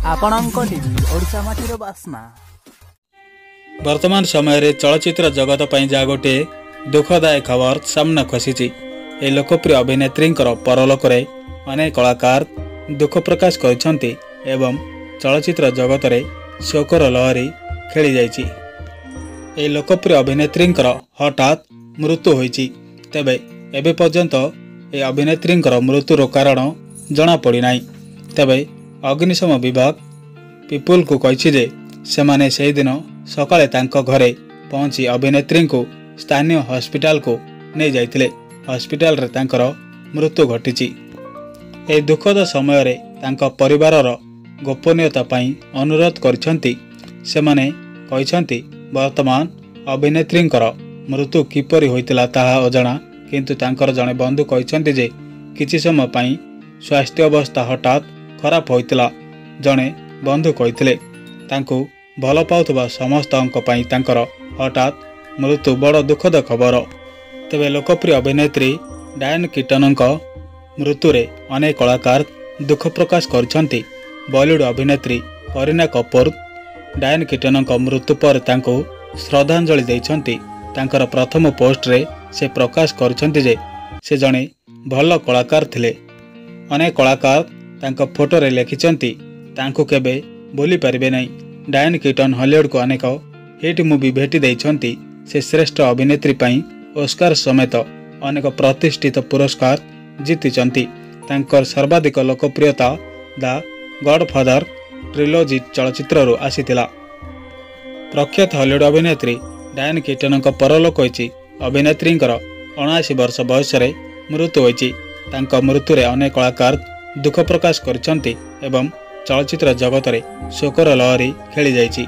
आपणଙ୍କ TV Odisha माटीर बास्ना। वर्तमान समय चलचित्र जगत पर जहाँ गोटे दुखदायक खबर सामना खसी। ए लोकप्रिय अभिनेत्री परलोक अनेक कलाकार दुख प्रकाश कर चलचित्र जगत में शोकर लहरी खेली जाइए। लोकप्रिय अभिनेत्री हठात मृत्यु होइछि। तेबे एबे पर्यंत ए अभिनेत्री मृत्युर कारण जना पड़ना। तेबे अग्निशम विभाग पीपुल को कही जे सेमाने से दिन सकाळे तांको घरे पहुंची अभिनेत्री को स्थानीय हॉस्पिटल को नहीं जाइतिले। हॉस्पिटल रे तांकर मृत्यु घटिछि। ए दुखद समय रे तांको परिवारर गोपनीयता पई अनुरोध करिसंती। सेमाने कहिसंती वर्तमान अभिनेत्री मृत्यु किपरि होइतिला ताहा अजणा, किंतु तांकर जने बंधु कहिसंती जे किछि समय पई स्वास्थ्य अवस्था हठात खराब होइतिला। जने बंधु कहिथिले तांको भल पाउथबा समस्तक पई तांकर हठात मृत्यु बड़ दुखद खबर। तेबे लोकप्रिय अभिनेत्री डायन कीटनक मृत्यु रे अनेक कलाकार दुख प्रकाश करछंती। बॉलीवुड अभिनेत्री करीना कपूर डायन कीटनक मृत्यु पर तांको श्रद्धांजलि दैछंती। तांकर प्रथम पोस्ट रे से प्रकाश करछंती जे से जणे भल कलाकार थिले। अनेक कलाकार तांको फोटो रे लिखिचंती तांको केबे भूली परिबे नहीं। डायन कीटन हॉलीवुड को अनेक हिट मूवी भेटी दैछंती। से श्रेष्ठ अभिनेत्री पई ऑस्कार समेत अनेक प्रतिष्ठित पुरस्कार जीतिचंती। तांकर सर्वाधिक लोकप्रियता द गॉडफादर ट्रिलोजी चलचित्ररू आसीथिला। प्रख्यात हॉलीवुड अभिनेत्री डायन कीटनक परलोक होइछि। अभिनेत्री 79 वर्ष बयस रे मृत्यु होइछि। तांको मृत्यु रे अनेक कलाकार दुख प्रकाश करिसंती एवं चलचित्र जगत रे शोकर लहरी खेली जाइछि।